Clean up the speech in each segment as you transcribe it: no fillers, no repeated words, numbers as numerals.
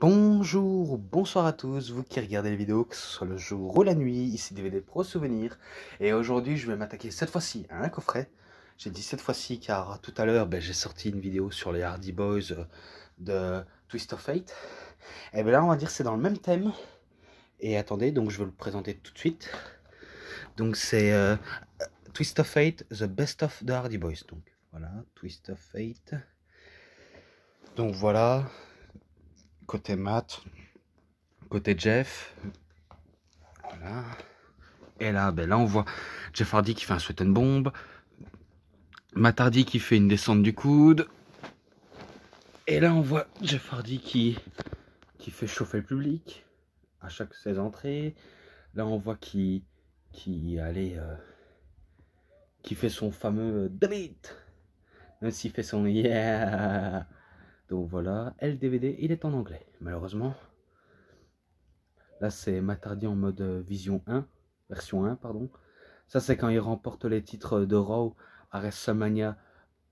Bonjour ou bonsoir à tous, vous qui regardez les vidéos, que ce soit le jour ou la nuit, ici DVD Pro Souvenir. Et aujourd'hui, je vais m'attaquer cette fois-ci à un coffret. J'ai dit cette fois-ci car tout à l'heure, j'ai sorti une vidéo sur les Hardy Boys de Twist of Fate. Et bien là, on va dire que c'est dans le même thème. Et attendez, donc je vais le présenter tout de suite. Donc c'est Twist of Fate, The Best of the Hardy Boys. Donc voilà, Twist of Fate. Donc voilà, côté Matt, côté Jeff. Voilà. Et là, là on voit Jeff Hardy qui fait un sweat and bomb, Matt Hardy qui fait une descente du coude, et là on voit Jeff Hardy qui fait chauffer le public à chaque ses entrées. Là on voit qui fait son fameux David, même s'il fait son yeah. Donc voilà, et le DVD il est en anglais malheureusement. Là c'est Matt Hardy en mode vision 1, version 1 pardon. Ça c'est quand il remporte les titres de Raw à WrestleMania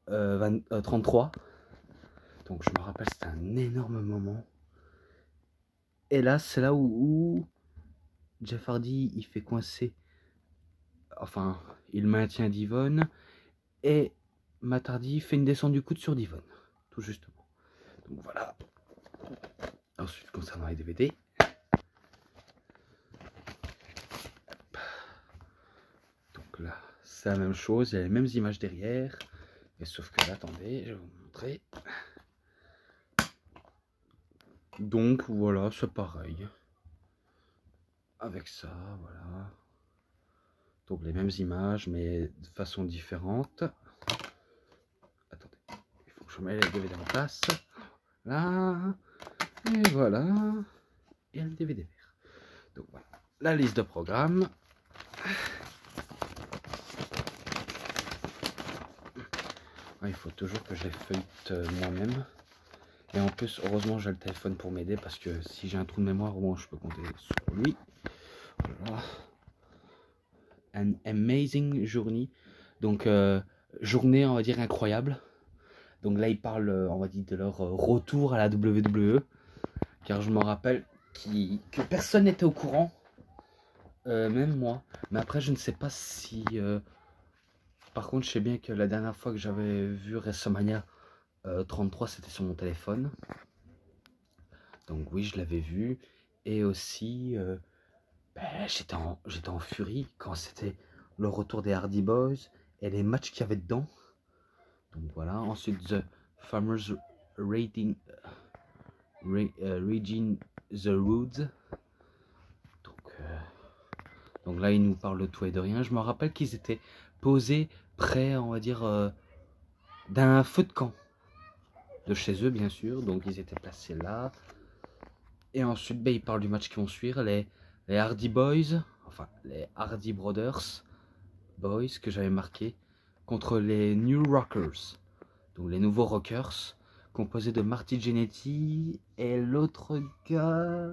33. Donc je me rappelle, c'était un énorme moment. Et là, c'est là où Jeff Hardy, il fait coincer. Enfin, il maintient Devon. Et Matt Hardy fait une descente du coude sur Devon. Tout justement. Donc voilà. Ensuite, concernant les DVD. Donc là, c'est la même chose. Il y a les mêmes images derrière. Et sauf que là, attendez, je vais vous montrer. Donc voilà, c'est pareil. Avec ça, voilà. Donc les mêmes images, mais de façon différente. Attendez, il faut que je mette les DVD en place. Là, et voilà. Et le DVD vert. Donc voilà, la liste de programmes. Il faut toujours que je les feuillete moi-même. Et en plus, heureusement, j'ai le téléphone pour m'aider parce que si j'ai un trou de mémoire, bon, je peux compter sur lui. Voilà. An amazing journey. Donc, journée, on va dire, incroyable. Donc là, ils parlent, on va dire, de leur retour à la WWE. Car je me rappelle que personne n'était au courant. Même moi. Mais après, je ne sais pas si... Par contre, je sais bien que la dernière fois que j'avais vu WrestleMania 33, c'était sur mon téléphone. Donc oui, je l'avais vu. Et aussi, j'étais en furie quand c'était le retour des Hardy Boys et les matchs qu'il y avait dedans. Donc voilà. Ensuite, The Farmers Rating, Raging the Roots. Donc là, ils nous parlent de tout et de rien. Je me rappelle qu'ils étaient posés près, on va dire, d'un feu de camp. De chez eux, bien sûr. Donc ils étaient placés là. Et ensuite, ils parlent du match qui vont suivre. Les Hardy Boys, enfin les Hardy Brothers Boys que j'avais marqué, contre les New Rockers. Donc les nouveaux Rockers, composés de Marty Jannetty et l'autre gars...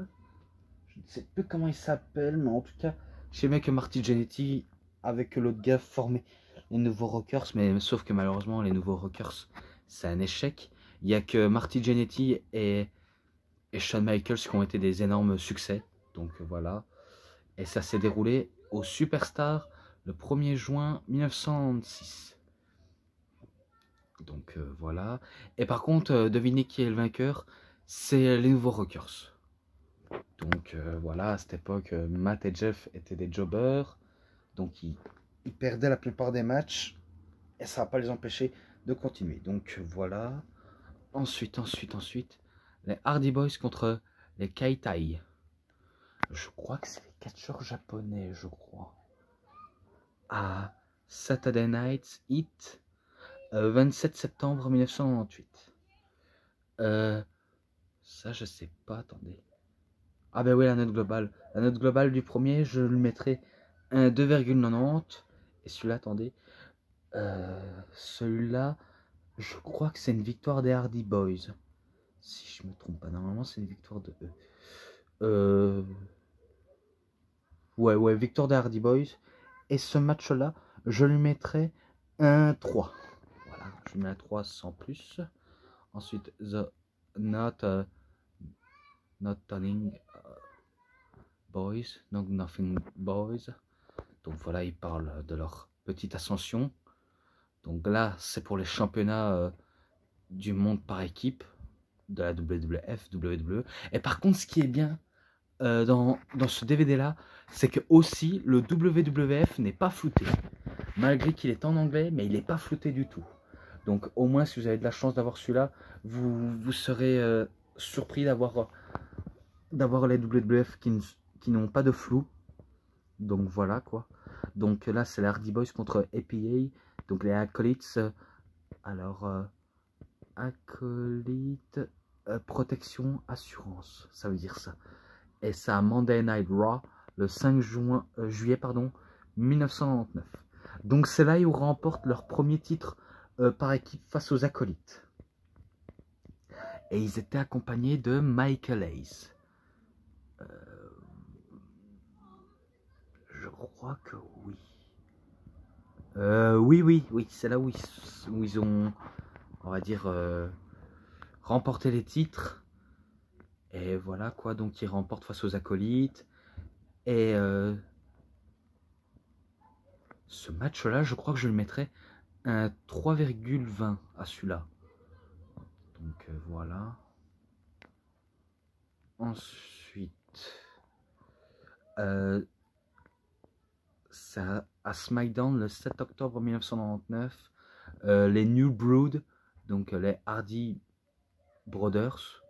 Je ne sais plus comment il s'appelle, mais en tout cas, je sais bien que Marty Jannetty, avec l'autre gars, formaient les nouveaux Rockers, mais sauf que malheureusement, les nouveaux Rockers, c'est un échec. Il n'y a que Marty Jannetty et Shawn Michaels qui ont été des énormes succès. Donc voilà. Et ça s'est déroulé au Superstar le 1er juin 1906. Donc voilà. Et par contre, devinez qui est le vainqueur? C'est les nouveaux Rockers. Donc voilà, à cette époque, Matt et Jeff étaient des jobbers. Donc ils perdaient la plupart des matchs. Et ça va pas les empêcher de continuer. Donc voilà. Ensuite, les Hardy Boys contre les Kaitai. Je crois que c'est les catcheurs japonais, je crois. À Saturday Night Heat, 27 septembre 1998. Ça, je sais pas, attendez. Ah ben oui, la note globale. La note globale du premier, je le mettrai un 2,90. Et celui-là, attendez. Celui-là, je crois que c'est une victoire des Hardy Boys. Si je me trompe pas, normalement c'est une victoire de eux. Ouais, victoire des Hardy Boys. Et ce match-là, je lui mettrai un 3. Voilà, je mets un 3 sans plus. Ensuite, The Not Not Turning Boys, Not Nothing Boys. Donc voilà, ils parlent de leur petite ascension. Donc là, c'est pour les championnats du monde par équipe de la WWF, WWE. Et par contre, ce qui est bien dans ce DVD-là, c'est que aussi le WWF n'est pas flouté. Malgré qu'il est en anglais, mais il n'est pas flouté du tout. Donc au moins, si vous avez de la chance d'avoir celui-là, vous serez surpris d'avoir les WWF qui n'ont pas de flou. Donc voilà quoi. Donc là, c'est les Hardy Boys contre APA. Donc les Acolytes. Acolyte protection assurance, ça veut dire ça. Et ça a Monday Night Raw le 5 juillet 1999. Donc c'est là où ils remportent leur premier titre par équipe face aux Acolytes. Et ils étaient accompagnés de Michael Hayes. Je crois que oui. Oui, c'est là où ils ont, on va dire, remporté les titres. Et voilà quoi, donc ils remportent face aux Acolytes. Et ce match-là, je crois que je le mettrais un 3,20 à celui-là. Donc voilà. Ensuite, ça à SmackDown le 7 octobre 1999, les New Brood, donc les Hardy Brothers,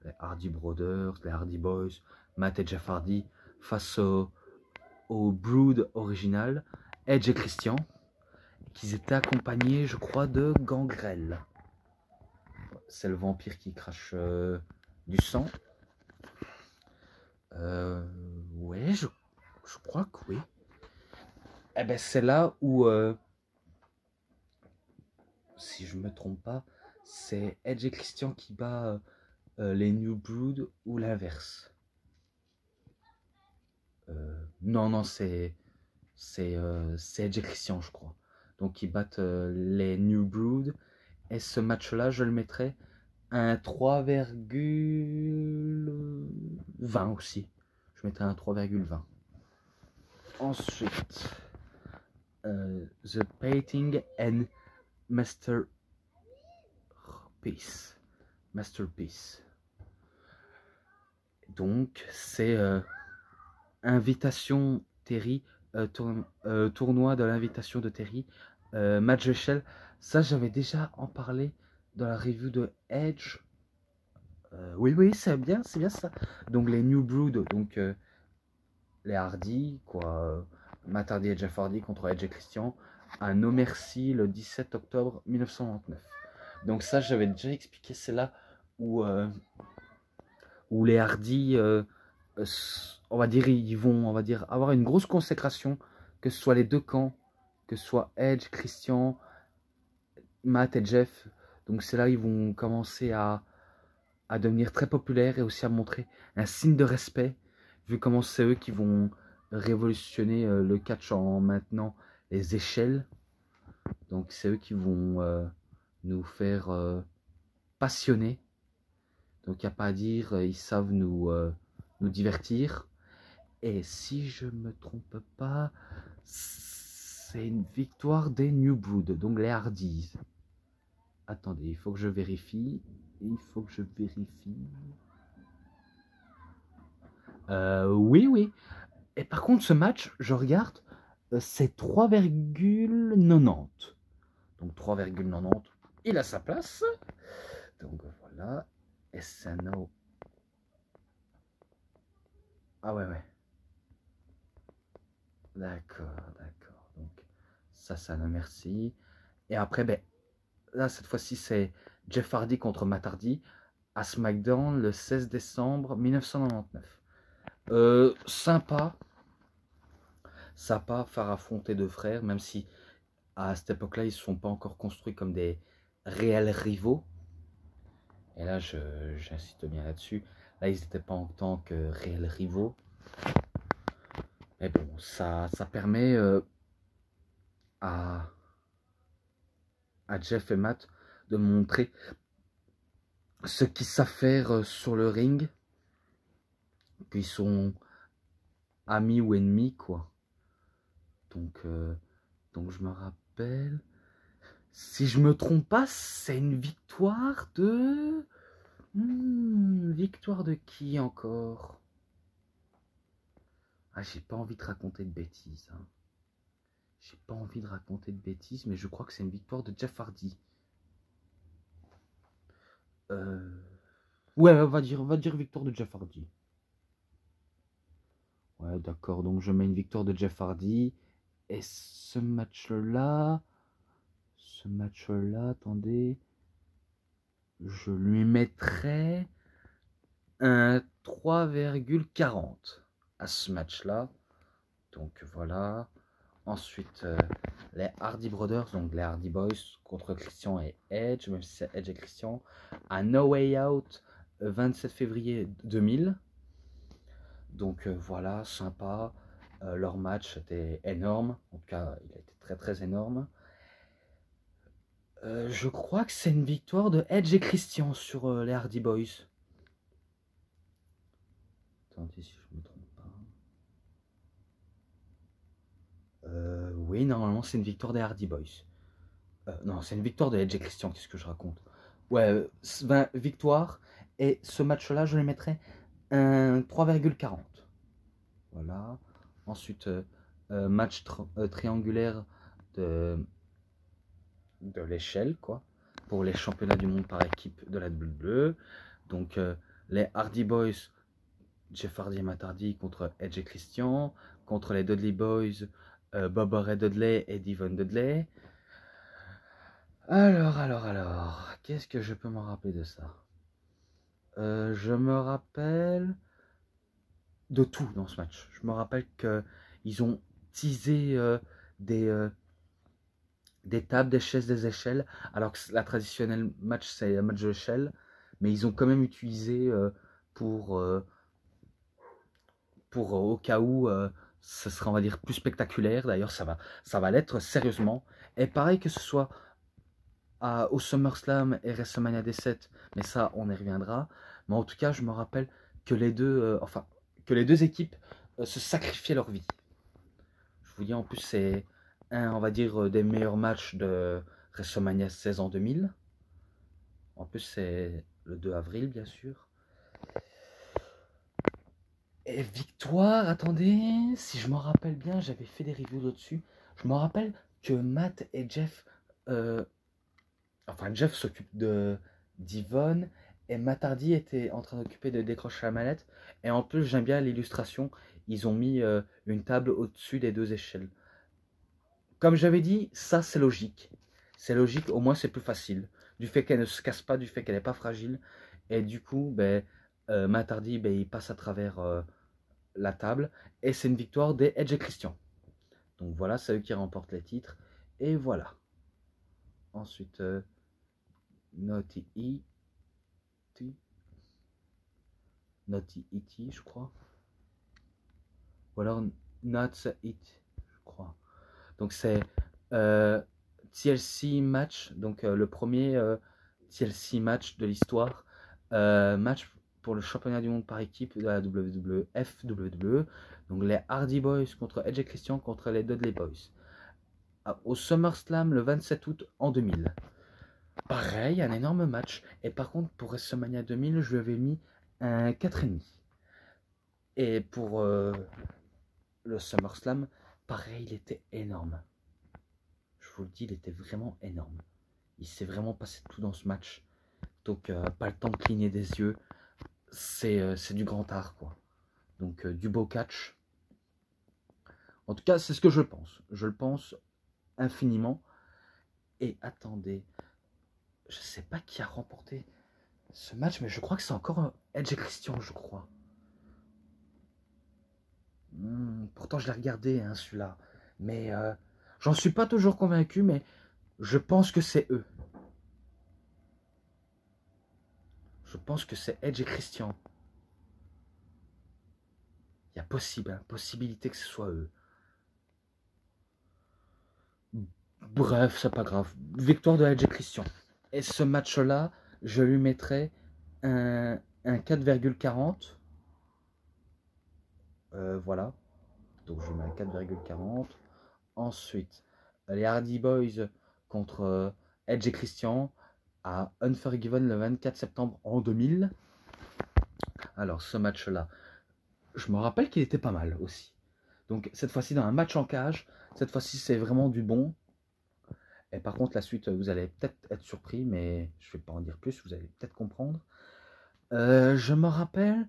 les Hardy Boys, Matt et Jeff Hardy, face au Brood original, Edge et Christian, qui étaient accompagnés, je crois, de Gangrel. C'est le vampire qui crache du sang. Ouais, je crois que oui. Eh ben, c'est là où, si je me trompe pas, c'est Edge et Christian qui bat les New Brood ou l'inverse. Non, c'est Edge et Christian, je crois. Donc ils battent les New Brood. Et ce match-là, je le mettrais un 3,20 aussi. Je mettrais un 3,20. Ensuite, The Painting and Masterpiece. Donc, c'est Invitation Terry, tournoi de l'invitation de Terry, match d'échelle. Ça, j'avais déjà en parlé dans la review de Edge. Oui, c'est bien ça. Donc, les New Brood, donc les Hardy, quoi. Matt Hardy et Jeff Hardy contre Edge et Christian, à No Mercy le 17 octobre 1999. Donc, ça, j'avais déjà expliqué, c'est là où les Hardy, on va dire, ils vont, on va dire, avoir une grosse consécration, que ce soit les deux camps, que ce soit Edge, Christian, Matt et Jeff. Donc c'est là ils vont commencer à devenir très populaires et aussi à montrer un signe de respect, vu comment c'est eux qui vont révolutionner le catch en maintenant les échelles. Donc c'est eux qui vont nous faire passionner. Donc il n'y a pas à dire, ils savent nous divertir. Et si je me trompe pas, c'est une victoire des New Brood, donc les Hardys. Attendez, il faut que je vérifie. Oui. Et par contre, ce match, je regarde, c'est 3,90. Donc 3,90, il a sa place. Donc voilà. SNO. Ah ouais. D'accord. Donc ça non merci. Et après, ben, là, cette fois-ci, c'est Jeff Hardy contre Matt Hardy à SmackDown le 16 décembre 1999. Sympa faire affronter deux frères, même si à cette époque-là, ils ne se sont pas encore construits comme des réels rivaux. Et là, j'insiste bien là-dessus. Là, ils n'étaient pas en tant que réels rivaux. Mais bon, ça permet à Jeff et Matt de montrer ce qu'ils savent faire sur le ring. qu'ils sont amis ou ennemis, quoi. Donc je me rappelle, si je me trompe pas, c'est une victoire de... victoire de qui encore? Ah, j'ai pas envie de raconter de bêtises. Hein. J'ai pas envie de raconter de bêtises, mais je crois que c'est une victoire de Jeff Hardy. Ouais, on va dire victoire de Jeff Hardy. Ouais, d'accord, donc je mets une victoire de Jeff Hardy. Et ce match-là, attendez, je lui mettrais un 3,40 à ce match-là. Donc voilà. Ensuite, les Hardy Brothers, donc les Hardy Boys contre Christian et Edge, même si c'est Edge et Christian, à No Way Out, 27 février 2000. Donc voilà, sympa. Leur match était énorme. En tout cas, il a été très très énorme. Je crois que c'est une victoire de Edge et Christian sur les Hardy Boys. Attendez si je ne me trompe pas. Oui, normalement c'est une victoire des Hardy Boys. Non, c'est une victoire de Edge et Christian, qu'est-ce que je raconte? Ouais, 20 victoires. Et ce match-là, je les mettrais un 3,40. Voilà. Ensuite, match triangulaire de l'échelle, quoi, pour les championnats du monde par équipe de la WWE. Donc, les Hardy Boys, Jeff Hardy et Matt Hardy contre Edge et Christian, contre les Dudley Boys, Bubba Ray Dudley et Devon Dudley. Alors, qu'est-ce que je peux me rappeler de ça? Je me rappelle de tout dans ce match. Je me rappelle qu'ils ont teasé des tables, des chaises, des échelles, alors que la traditionnelle match, c'est un match d'échelle, mais ils ont quand même utilisé pour au cas où ce sera, on va dire, plus spectaculaire. D'ailleurs, ça va l'être sérieusement. Et pareil que ce soit au SummerSlam et WrestleMania D7, mais ça, on y reviendra. Mais en tout cas, je me rappelle que les deux équipes se sacrifiaient leur vie. Je vous dis, en plus, c'est on va dire, des meilleurs matchs de WrestleMania 16 en 2000. En plus, c'est le 2 avril, bien sûr. Et victoire, attendez, si je me rappelle bien, j'avais fait des reviews là-dessus. Je me rappelle que Matt et Jeff, Jeff s'occupe d'Yvonne et Matt Hardy était en train d'occuper de décrocher la mallette. Et en plus, j'aime bien l'illustration, ils ont mis une table au-dessus des deux échelles. Comme j'avais dit, ça c'est logique. C'est logique, au moins c'est plus facile. Du fait qu'elle ne se casse pas, du fait qu'elle n'est pas fragile. Et du coup, Matt Hardy, il passe à travers la table. Et c'est une victoire des Edge et Christian. Donc voilà, c'est eux qui remportent les titres. Et voilà. Ensuite, Naughty E.T., je crois. Ou alors Not It, je crois. Donc c'est TLC match, donc le premier TLC match de l'histoire, match pour le championnat du monde par équipe de la WWE, donc les Hardy Boys contre Edge et Christian contre les Dudley Boys, au SummerSlam le 27 août en 2000. Pareil, un énorme match, et par contre pour WrestleMania 2000, je lui avais mis un 4,5. Et pour le SummerSlam, pareil, il était énorme. Je vous le dis, il était vraiment énorme. Il s'est vraiment passé tout dans ce match. Donc, pas le temps de cligner des yeux. C'est du grand art, quoi. Donc, du beau catch. En tout cas, c'est ce que je pense. Je le pense infiniment. Et attendez, je sais pas qui a remporté ce match, mais je crois que c'est encore Edge et Christian, je crois. Pourtant, je l'ai regardé, hein, celui-là. Mais j'en suis pas toujours convaincu, mais je pense que c'est eux. Je pense que c'est Edge et Christian. Il y a possibilité que ce soit eux. Bref, c'est pas grave. Victoire de Edge et Christian. Et ce match-là, je lui mettrais un 4,40. Voilà. Donc je mets un 4,40. Ensuite, les Hardy Boys contre Edge et Christian à Unforgiven le 24 septembre en 2000. Alors ce match-là, je me rappelle qu'il était pas mal aussi. Donc cette fois-ci dans un match en cage, cette fois-ci c'est vraiment du bon. Et par contre la suite, vous allez peut-être être surpris, mais je ne vais pas en dire plus, vous allez peut-être comprendre. Je me rappelle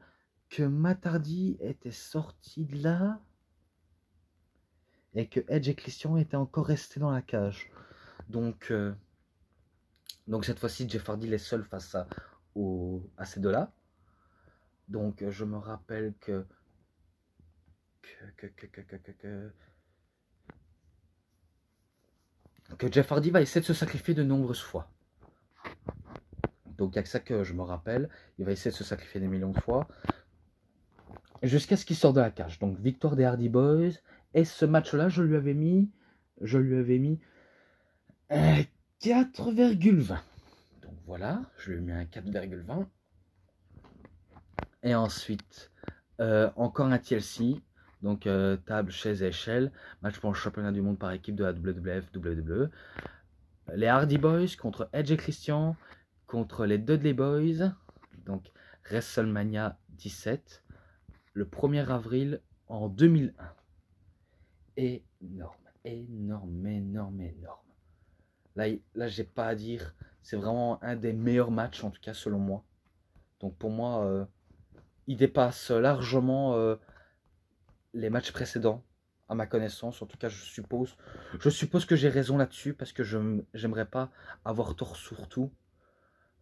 que Matt Hardy était sorti de là et que Edge et Christian étaient encore restés dans la cage. Donc cette fois-ci, Jeff Hardy est seul face à ces deux-là. Donc je me rappelle que Jeff Hardy va essayer de se sacrifier de nombreuses fois. Donc il n'y a que ça que je me rappelle. Il va essayer de se sacrifier des millions de fois. Jusqu'à ce qu'il sorte de la cage. Donc victoire des Hardy Boys. Et ce match-là, je lui avais mis 4,20. Donc voilà, je lui ai mis un 4,20. Et ensuite, encore un TLC. Donc table, chaise et échelle. Match pour le championnat du monde par équipe de la WWF, WWE. Les Hardy Boys contre Edge et Christian. Contre les Dudley Boys. Donc WrestleMania 17. Le 1er avril en 2001. Énorme, énorme, énorme, énorme. Là j'ai pas à dire. C'est vraiment un des meilleurs matchs, en tout cas selon moi. Donc pour moi, il dépasse largement les matchs précédents, à ma connaissance. En tout cas, je suppose que j'ai raison là-dessus, parce que je j'aimerais pas avoir tort surtout.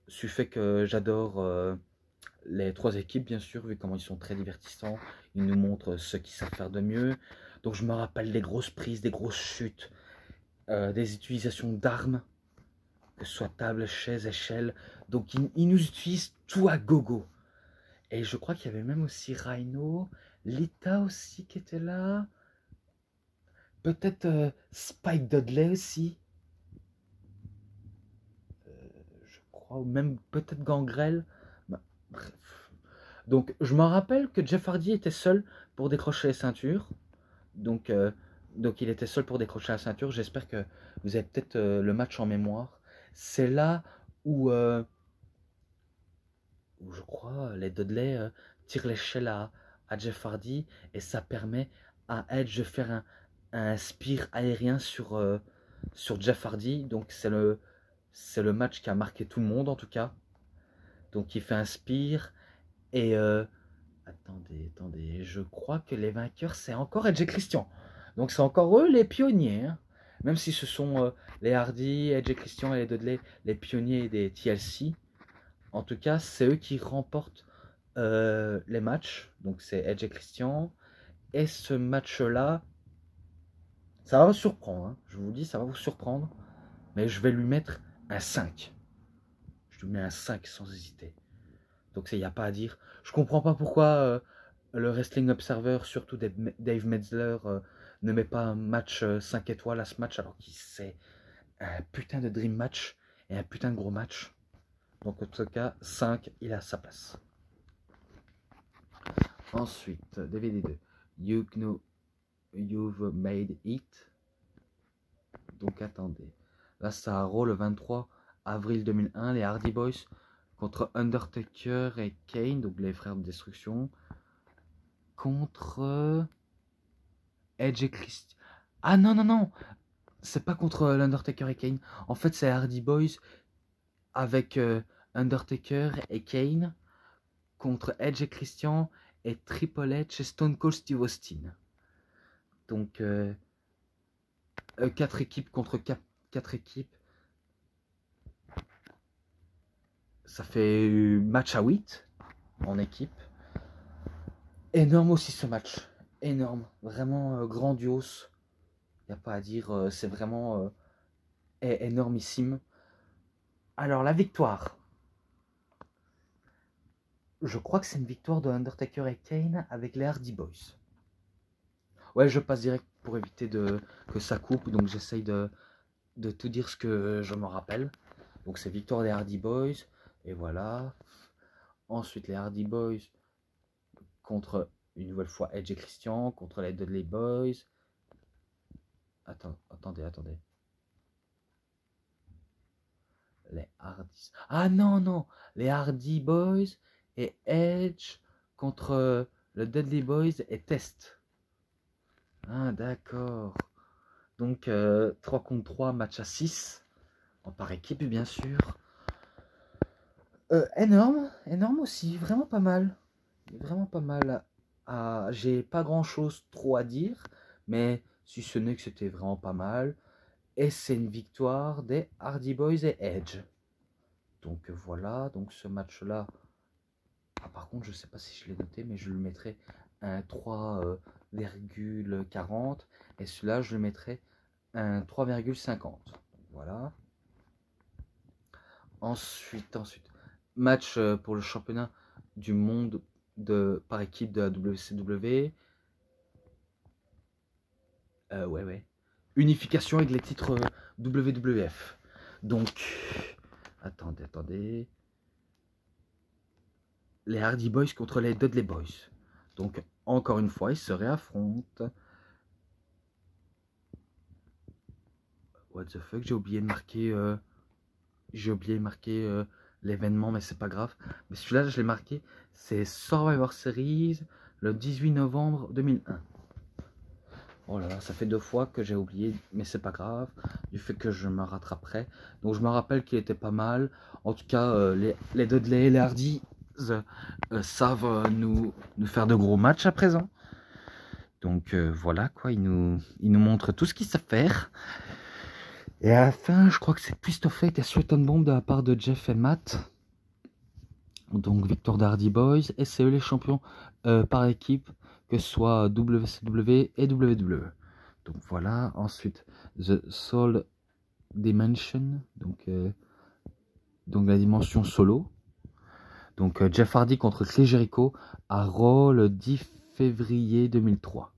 Du fait que j'adore les trois équipes, bien sûr, vu comment ils sont très divertissants. Ils nous montrent ce qu'ils savent faire de mieux. Donc je me rappelle des grosses prises, des grosses chutes, des utilisations d'armes, que ce soit table, chaise, échelle. Donc ils nous utilisent tout à gogo. Et je crois qu'il y avait même aussi Rhino, Lita aussi qui était là. Peut-être Spike Dudley aussi. Je crois, ou même peut-être Gangrel. Bah, bref. Donc je me rappelle que Jeff Hardy était seul pour décrocher les ceintures. Donc il était seul pour décrocher la ceinture. J'espère que vous avez peut-être le match en mémoire. C'est là où je crois les Dudley tirent l'échelle à Jeff Hardy et ça permet à Edge de faire un spear aérien sur Jeff Hardy. Donc c'est le match qui a marqué tout le monde en tout cas. Donc il fait un spear et attendez, je crois que les vainqueurs c'est encore Edge et Christian. Donc c'est encore eux les pionniers, hein. Même si ce sont les Hardy, Edge et Christian et les Dudley les pionniers des TLC. En tout cas, c'est eux qui remportent les matchs. Donc c'est Edge et Christian. Et ce match-là, ça va vous surprendre, hein. Je vous dis, ça va vous surprendre. Mais je vais lui mettre un 5. Je lui mets un 5 sans hésiter. Donc il n'y a pas à dire. Je comprends pas pourquoi le Wrestling Observer, surtout Dave Metzler, ne met pas un match 5 étoiles à ce match, alors qu'il c'est un putain de dream match et un putain de gros match. Donc en tout cas, 5, il a sa place. Ensuite, DVD2. You know you've made it. Donc attendez. Là, ça a Raw le 23 avril 2001. Les Hardy Boys contre Undertaker et Kane, donc les frères de destruction. Contre Edge et Christian. Ah non, non, non. C'est pas contre l'Undertaker et Kane. En fait, c'est Hardy Boys avec Undertaker et Kane contre Edge et Christian et Triple H et Stone Cold Steve Austin. Donc 4 équipes contre 4 équipes. Ça fait match à 8 en équipe. Énorme aussi ce match. Énorme. Vraiment grandiose. Il n'y a pas à dire. C'est vraiment énormissime. Alors la victoire. Je crois que c'est une victoire de Undertaker et Kane avec les Hardy Boys. Ouais, je passe direct pour éviter que ça coupe. Donc j'essaye de tout dire ce que je me rappelle. Donc c'est victoire des Hardy Boys. Et voilà. Ensuite les Hardy Boys contre une nouvelle fois Edge et Christian contre les Dudley Boys. Attendez. Les Hardy. Ah non. Les Hardy Boys et Edge contre le Dudley Boys et Test. Ah d'accord. Donc 3 contre 3, match à 6. En par équipe bien sûr. Énorme aussi, vraiment pas mal. Vraiment pas mal. J'ai pas grand chose trop à dire, mais si ce n'est que c'était vraiment pas mal. Et c'est une victoire des Hardy Boys et Edge. Donc voilà, donc ce match-là. Ah, par contre, je sais pas si je l'ai noté, mais je le mettrai un 3,40. Et celui-là, je le mettrai un 3,50. Voilà. Ensuite, match pour le championnat du monde par équipe de la WCW. Ouais. Unification avec les titres WWF. Donc, attendez. Les Hardy Boys contre les Dudley Boys. Donc, encore une fois, ils se réaffrontent. What the fuck, j'ai oublié de marquer... l'événement, mais c'est pas grave. Mais celui-là, je l'ai marqué. C'est Survivor Series, le 18 novembre 2001. Oh là là, ça fait 2 fois que j'ai oublié, mais c'est pas grave, du fait que je me rattraperai. Donc je me rappelle qu'il était pas mal. En tout cas, les Dudley et les Hardy savent nous faire de gros matchs à présent. Donc voilà quoi, ils nous montrent tout ce qu'ils savent faire. Et à la fin, je crois que c'est Twist of Fate et Sweat and Bomb de la part de Jeff et Matt. Donc victoire des Hardy Boys. Et c'est eux les champions par équipe, que ce soit WCW et WWE. Donc voilà. Ensuite, The Soul Dimension. Donc la dimension solo. Donc Jeff Hardy contre Chris Jericho à Raw le 10 février 2003.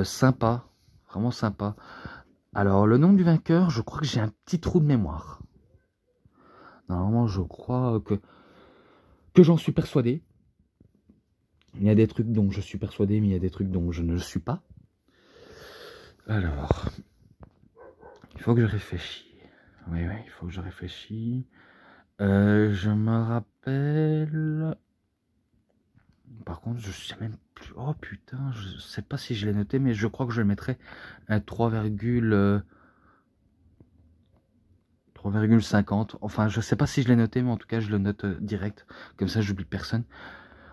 Sympa. Vraiment sympa. Alors, le nom du vainqueur, je crois que j'ai un petit trou de mémoire. Normalement, je crois que j'en suis persuadé. Il y a des trucs dont je suis persuadé, mais il y a des trucs dont je ne le suis pas. Alors, il faut que je réfléchisse. Oui, il faut que je réfléchisse. Je me rappelle... Par contre, je sais même plus... Oh putain, je sais pas si je l'ai noté, mais je crois que je le mettrai un 3,50. Enfin, je sais pas si je l'ai noté, mais en tout cas, je le note direct. Comme ça, j'oublie personne.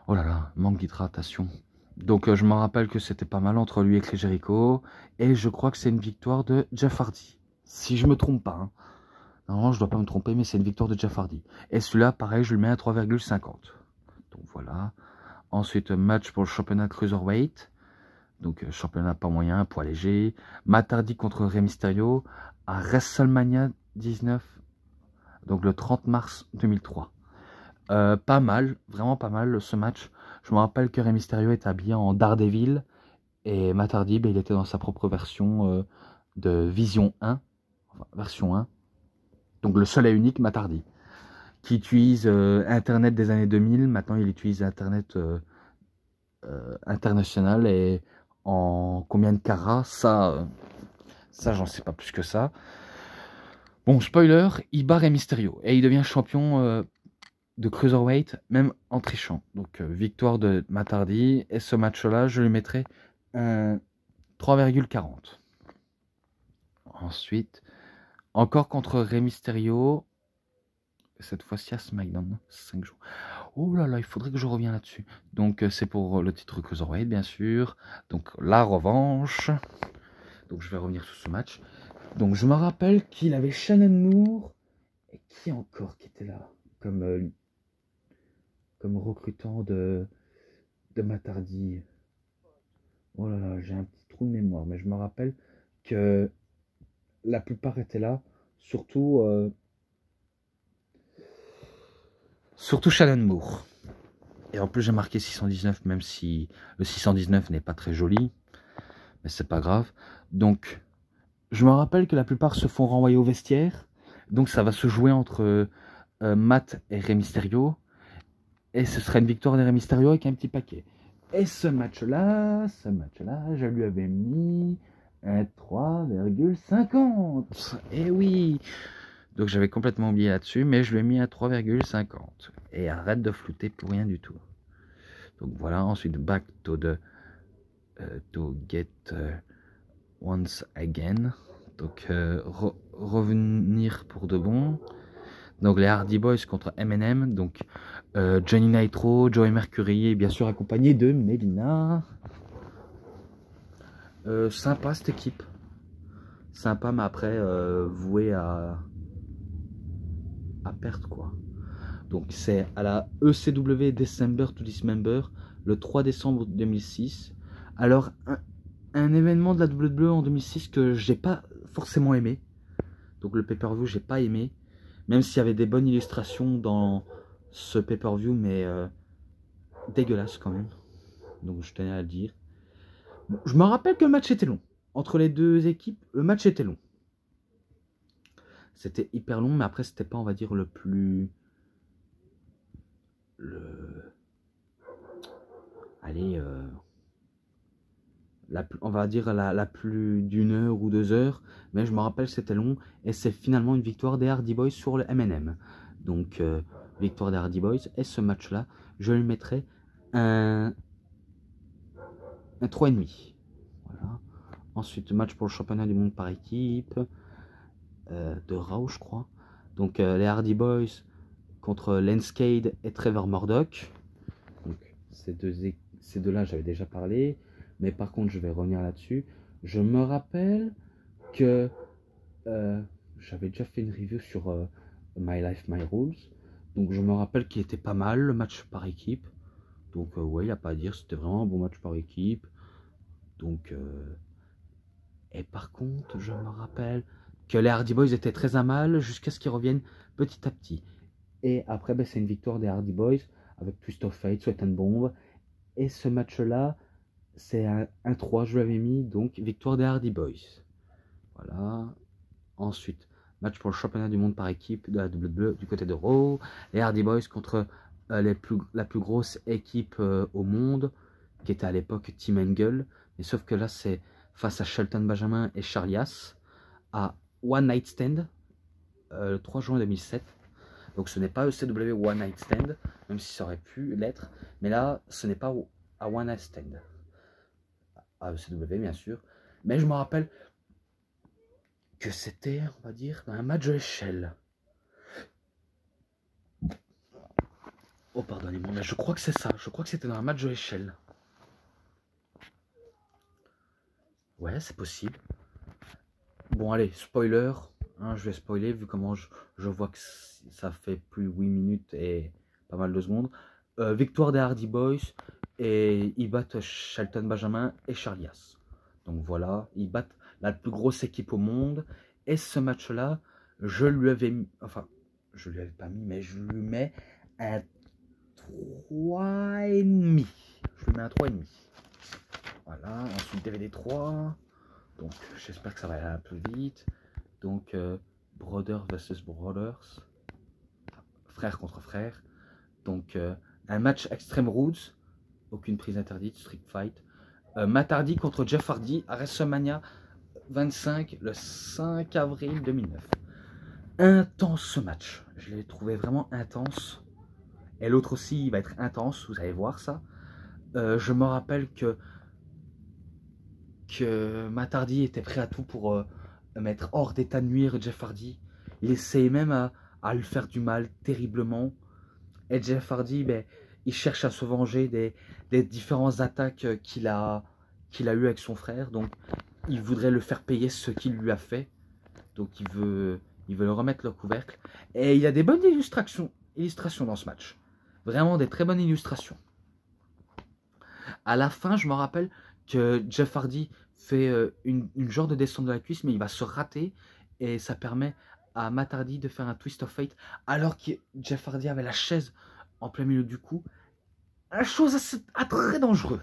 Oh là là, manque d'hydratation. Donc, je me rappelle que c'était pas mal entre lui et Chris Jericho. Et je crois que c'est une victoire de Jeff Hardy. Si je me trompe pas. Hein. Normalement, je dois pas me tromper, mais c'est une victoire de Jeff Hardy. Et celui-là, pareil, je le mets à 3,50. Donc, voilà. Ensuite, match pour le championnat Cruiserweight. Donc, championnat pas moyen, poids léger. Matt Hardy contre Rey Mysterio à WrestleMania 19. Donc, le 30 mars 2003. Pas mal, vraiment pas mal ce match. Je me rappelle que Rey Mysterio était habillé en Daredevil. Et Matt Hardy, il était dans sa propre version de Vision 1. Enfin, version 1. Donc, le seul et unique Matt Hardy. Qui utilise Internet des années 2000. Maintenant, il utilise Internet international. Et en combien de carats, ça j'en sais pas plus que ça. Bon, spoiler, il bat Rey Mysterio. Et il devient champion de Cruiserweight, même en trichant. Donc, victoire de Matt Hardy. Et ce match-là, je lui mettrai un 3,40. Ensuite, encore contre Rey Mysterio. Cette fois-ci à SmackDown, 5 jours. Oh là là, il faudrait que je revienne là-dessus. Donc, c'est pour le titre Cruiserweight, bien sûr. Donc, la revanche. Donc, je vais revenir sur ce match. Donc, je me rappelle qu'il avait Shannon Moore. Et qui encore qui était là comme recrutant de Matt Hardy. Oh là là, j'ai un petit trou de mémoire. Mais je me rappelle que la plupart étaient là. Surtout Shannon Moore. Et en plus, j'ai marqué 619, même si le 619 n'est pas très joli. Mais c'est pas grave. Donc, je me rappelle que la plupart se font renvoyer au vestiaire. Donc, ça va se jouer entre Matt et Rey Mysterio. Et ce serait une victoire de Rey Mysterio avec un petit paquet. Et ce match-là, je lui avais mis un 3,50. Et oui. Donc j'avais complètement oublié là-dessus, mais je lui ai mis un 3,50. Et arrête de flouter pour rien du tout. Donc voilà, ensuite back to the to get once again. Donc revenir pour de bon. Donc les Hardy Boys contre M&M. Donc Johnny Nitro, Joey Mercury, et bien sûr accompagné de Melina. Sympa cette équipe. Sympa, mais après voué à perdre quoi. Donc c'est à la ECW December to Dismember, le 3 décembre 2006. Alors un événement de la WWE en 2006 que j'ai pas forcément aimé. Donc le pay-per-view j'ai pas aimé. Même s'il y avait des bonnes illustrations dans ce pay-per-view, mais dégueulasse quand même. Donc je tenais à le dire. Bon, je me rappelle que le match était long. Entre les deux équipes, le match était long. C'était hyper long, mais après c'était pas, on va dire, le plus... Allez, on va dire la plus d'une heure ou 2 heures. Mais je me rappelle c'était long. Et c'est finalement une victoire des Hardy Boys sur le M&M. Donc victoire des Hardy Boys. Et ce match-là, je lui mettrai un 3,5. Voilà. Ensuite, match pour le championnat du monde par équipe. De Raw, je crois. Donc les Hardy Boys contre Lance Cade et Trevor Murdoch. Donc ces deux-là, j'avais déjà parlé. Mais par contre, je vais revenir là-dessus. Je me rappelle que j'avais déjà fait une review sur My Life, My Rules. Donc je me rappelle qu'il était pas mal le match par équipe. Donc ouais, il n'y a pas à dire, c'était vraiment un bon match par équipe. Donc et par contre, je me rappelle que les Hardy Boys étaient très à mal jusqu'à ce qu'ils reviennent petit à petit. Et après, ben, c'est une victoire des Hardy Boys avec Twist of Fate, Sweat and Bomb. Et ce match-là, c'est un 3, je l'avais mis, donc victoire des Hardy Boys. Voilà. Ensuite, match pour le championnat du monde par équipe de la WWE du côté de Raw. Les Hardy Boys contre la plus grosse équipe au monde, qui était à l'époque Team Angle. Mais sauf que là, c'est face à Shelton Benjamin et Charlias à One Night Stand, le 3 juin 2007. Donc ce n'est pas ECW One Night Stand, même si ça aurait pu l'être. Mais là, ce n'est pas à One Night Stand. À ECW, bien sûr. Mais je me rappelle que c'était, on va dire, un match de l'échelle. Oh, pardonnez-moi, mais je crois que c'est ça. Je crois que c'était dans un match de l'échelle. Ouais, c'est possible. Bon, allez, spoiler. Hein, je vais spoiler vu comment je vois que ça fait plus 8 minutes et pas mal de secondes. Victoire des Hardy Boys et ils battent Shelton Benjamin et Charlias. Donc voilà, ils battent la plus grosse équipe au monde. Et ce match-là, je lui avais mis, enfin, je lui avais pas mis, mais je lui mets un 3,5. Je lui mets un 3,5. Voilà, ensuite DVD 3. Donc j'espère que ça va aller un peu vite. Donc Brother versus Brothers, frère contre frère. Donc un match Extreme Rules, aucune prise interdite, Street Fight. Matt Hardy contre Jeff Hardy à WrestleMania 25 le 5 avril 2009. Intense ce match, je l'ai trouvé vraiment intense. Et l'autre aussi, il va être intense, vous allez voir ça. Je me rappelle que Matt Hardy était prêt à tout pour mettre hors d'état de nuire Jeff Hardy. Il essayait même à lui faire du mal terriblement. Et Jeff Hardy, ben, il cherche à se venger des différentes attaques qu'il a eues avec son frère. Donc il voudrait le faire payer ce qu'il lui a fait. Donc il veut le remettre le couvercle. Et il y a des bonnes illustrations dans ce match. Vraiment des très bonnes illustrations. À la fin, je me rappelle que Jeff Hardy fait une genre de descente de la cuisse, mais il va se rater. Et ça permet à Matt Hardy de faire un twist of fate, alors que Jeff Hardy avait la chaise en plein milieu du cou. Une chose très dangereux.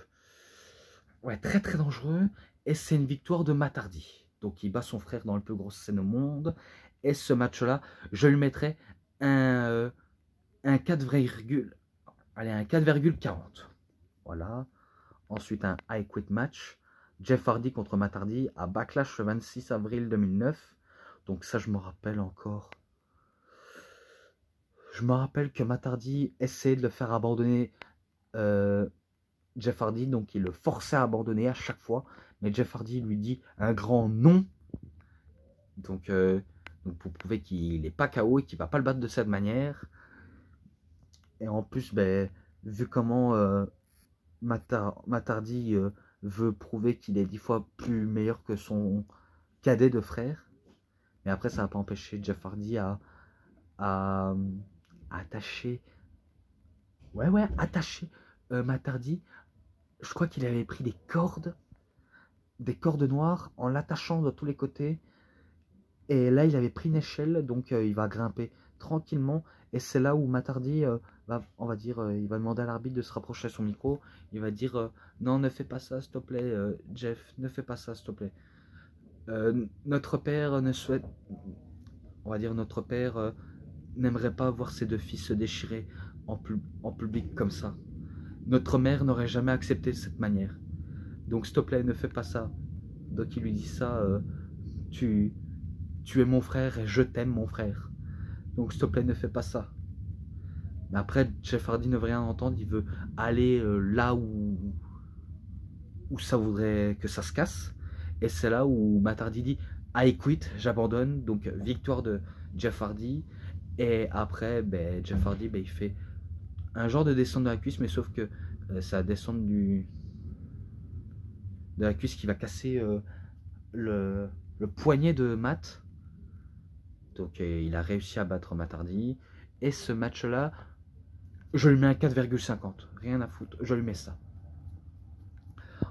Ouais, très très dangereux. Et c'est une victoire de Matt Hardy. Donc il bat son frère dans le plus grosse scène au monde. Et ce match-là, je lui mettrai un 4,40. Voilà. Ensuite, un I Quit match. Jeff Hardy contre Matt Hardy à Backlash le 26 avril 2009. Donc ça, je me rappelle encore. Je me rappelle que Matt Hardy essayait de le faire abandonner Jeff Hardy. Donc il le forçait à abandonner à chaque fois. Mais Jeff Hardy lui dit un grand non. Donc pour prouver qu'il n'est pas KO et qu'il ne va pas le battre de cette manière. Et en plus, ben, vu comment Matt Hardy veut prouver qu'il est 10 fois plus meilleur que son cadet de frère. Mais après, ça n'a pas empêché Jeff Hardy à attacher. Attacher Matt Hardy. Je crois qu'il avait pris des cordes noires en l'attachant de tous les côtés. Et là, il avait pris une échelle, donc il va grimper tranquillement. Et c'est là où Matt Hardy on va dire, il va demander à l'arbitre de se rapprocher de son micro. Il va dire non, ne fais pas ça, s'il te plaît, Jeff, ne fais pas ça, s'il te plaît. Notre père ne souhaite, on va dire, notre père n'aimerait pas voir ses deux fils se déchirer en public comme ça. Notre mère n'aurait jamais accepté de cette manière. Donc, s'il te plaît, ne fais pas ça. Donc, il lui dit ça, tu es mon frère et je t'aime, mon frère. Donc, s'il te plaît, ne fais pas ça. Mais après, Jeff Hardy ne veut rien entendre. Il veut aller là où ça voudrait que ça se casse. Et c'est là où Matt Hardy dit « I quit, j'abandonne ». Donc, victoire de Jeff Hardy. Et après, ben, Jeff Hardy, ben, il fait un genre de descente de la cuisse, mais sauf que c'est la descente de la cuisse qui va casser le poignet de Matt. Donc il a réussi à battre Matt Hardy. Et ce match-là, je lui mets un 4,50. Rien à foutre, je lui mets ça.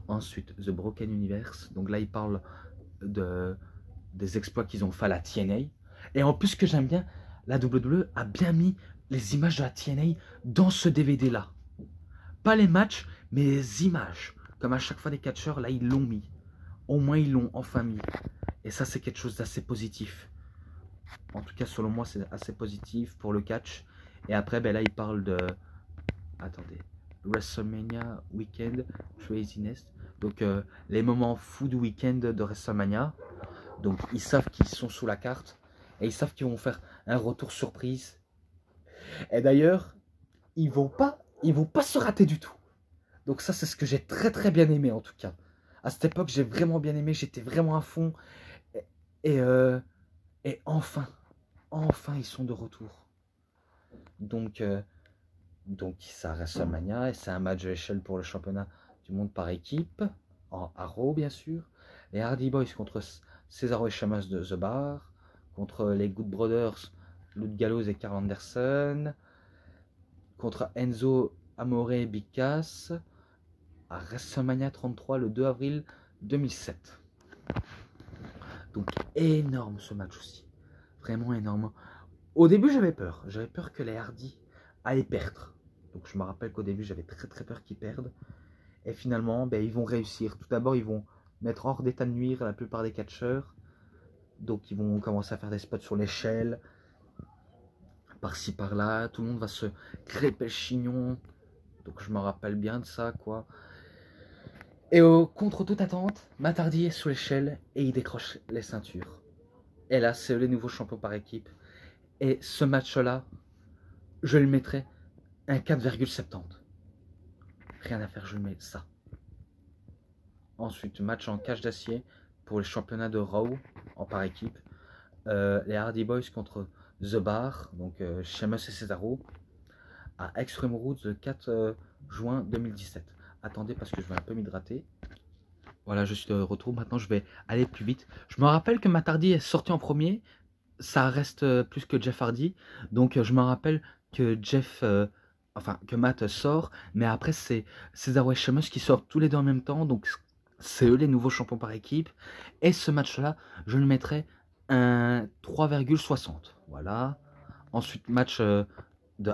Ensuite, The Broken Universe. Donc là, il parle des exploits qu'ils ont fait à la TNA. Et en plus, ce que j'aime bien, la WWE a bien mis les images de la TNA dans ce DVD-là. Pas les matchs, mais les images. Comme à chaque fois des catcheurs, là, ils l'ont mis. Au moins, ils l'ont enfin mis. Et ça, c'est quelque chose d'assez positif. En tout cas, selon moi, c'est assez positif pour le catch. Et après, ben là, il parle de... Attendez. WrestleMania Weekend Craziness. Donc, les moments fous du week-end de WrestleMania. Donc, ils savent qu'ils sont sous la carte. Et ils savent qu'ils vont faire un retour surprise. Et d'ailleurs, ils vont pas se rater du tout. Donc ça, c'est ce que j'ai très très bien aimé en tout cas. À cette époque, j'ai vraiment bien aimé. J'étais vraiment à fond. Et enfin, ils sont de retour. Donc ça reste WrestleMania et c'est un match de l'échelle pour le championnat du monde par équipe, à Raw bien sûr. Les Hardy Boys contre Cesaro et Sheamus de The Bar, contre les Good Brothers, Luke Gallows et Karl Anderson, contre Enzo Amore et Big Cass, à WrestleMania 33 le 2 avril 2007. Donc énorme ce match aussi, vraiment énorme. Au début j'avais peur que les Hardy allaient perdre. Donc je me rappelle qu'au début j'avais très très peur qu'ils perdent. Et finalement ben, ils vont réussir. Tout d'abord ils vont mettre hors d'état de nuire la plupart des catcheurs. Donc ils vont commencer à faire des spots sur l'échelle. Par-ci par-là, tout le monde va se crêper le chignon. Donc je me rappelle bien de ça quoi. Et contre toute attente, Matt Hardy est sous l'échelle et il décroche les ceintures. Et là c'est les nouveaux champions par équipe. Et ce match-là, je lui mettrais un 4,70. Rien à faire, je lui mets ça. Ensuite, match en cage d'acier pour les championnats de Raw en par équipe. Les Hardy Boys contre The Bar, donc Sheamus et Cesaro, à Extreme Rules le 4 juin 2017. Attendez parce que je vais un peu m'hydrater. Voilà, je suis de retour. Maintenant, je vais aller plus vite. Je me rappelle que Matt Hardy est sorti en premier. Ça reste plus que Jeff Hardy. Donc, je me rappelle que que Matt sort. Mais après, c'est Cesaro et Sheamus qui sortent tous les deux en même temps. Donc, c'est eux les nouveaux champions par équipe. Et ce match-là, je le mettrai un 3,60. Voilà. Ensuite, match de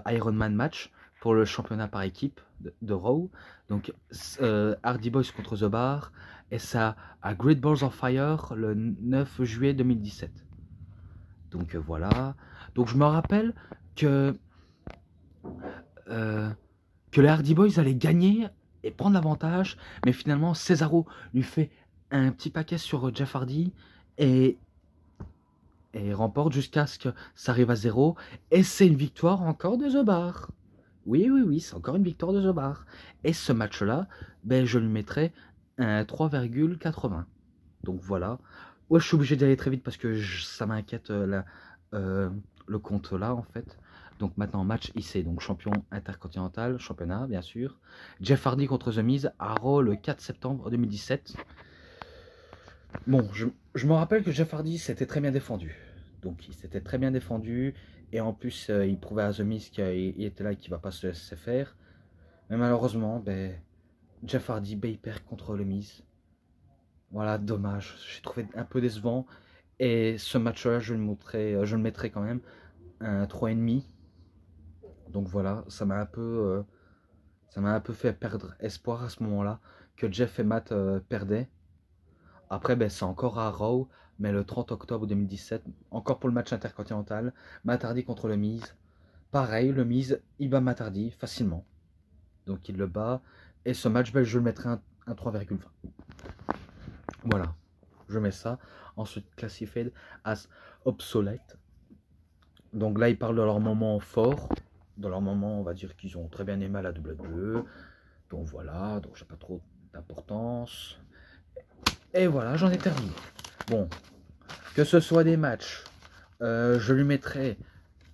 Iron Man match pour le championnat par équipe de Raw. Donc, Hardy Boys contre The Bar. Et ça à Great Balls of Fire le 9 juillet 2017. Donc voilà. Donc je me rappelle que les Hardy Boys allaient gagner et prendre l'avantage. Mais finalement, Cesaro lui fait un petit paquet sur Jeff Hardy et remporte jusqu'à ce que ça arrive à 0. Et c'est une victoire encore de The Bar. Oui, oui, oui, c'est encore une victoire de The Bar. Et ce match-là, ben, je lui mettrai un 3,80. Donc voilà. Ouais, je suis obligé d'aller très vite parce que ça m'inquiète le compte là en fait. Donc maintenant match IC, donc champion intercontinental, championnat bien sûr. Jeff Hardy contre The Miz à Raw le 4 septembre 2017. Bon, je me rappelle que Jeff Hardy s'était très bien défendu. Donc il s'était très bien défendu. Et en plus, il prouvait à The Miz qu'il était là et qu'il ne va pas se laisser faire. Mais malheureusement, ben, Jeff Hardy, ben, il perd contre le Miz. Voilà, dommage. J'ai trouvé un peu décevant. Et ce match-là, je le mettrai quand même un 3,5. Donc voilà, ça m'a un peu fait perdre espoir à ce moment-là que Jeff et Matt perdaient. Après, ben, c'est encore à Raw, mais le 30 octobre 2017, encore pour le match intercontinental, Matt Hardy contre le Miz. Pareil, le Miz, il bat Matt Hardy facilement. Donc il le bat. Et ce match, ben, je le mettrai un 3,20. Voilà, je mets ça. Ensuite, classified as obsolete. Donc là, ils parlent de leur moment fort. De leur moment, on va dire qu'ils ont très bien aimé la WWE. Donc voilà, donc j'ai pas trop d'importance. Et voilà, j'en ai terminé. Bon, que ce soit des matchs, je lui mettrai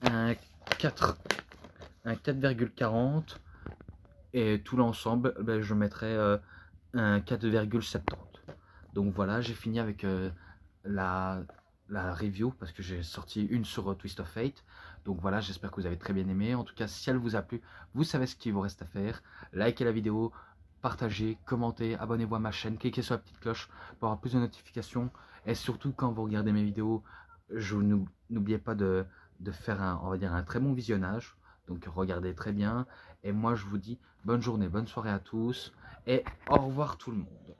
un 4,40 et tout l'ensemble, ben, je mettrai un 4,70. Donc voilà, j'ai fini avec la review parce que j'ai sorti une sur Twist of Fate. Donc voilà, j'espère que vous avez très bien aimé. En tout cas, si elle vous a plu, vous savez ce qu'il vous reste à faire. Likez la vidéo, partagez, commentez, abonnez-vous à ma chaîne, cliquez sur la petite cloche pour avoir plus de notifications. Et surtout, quand vous regardez mes vidéos, n'oubliez pas de faire on va dire un très bon visionnage. Donc regardez très bien. Et moi, je vous dis bonne journée, bonne soirée à tous. Et au revoir tout le monde.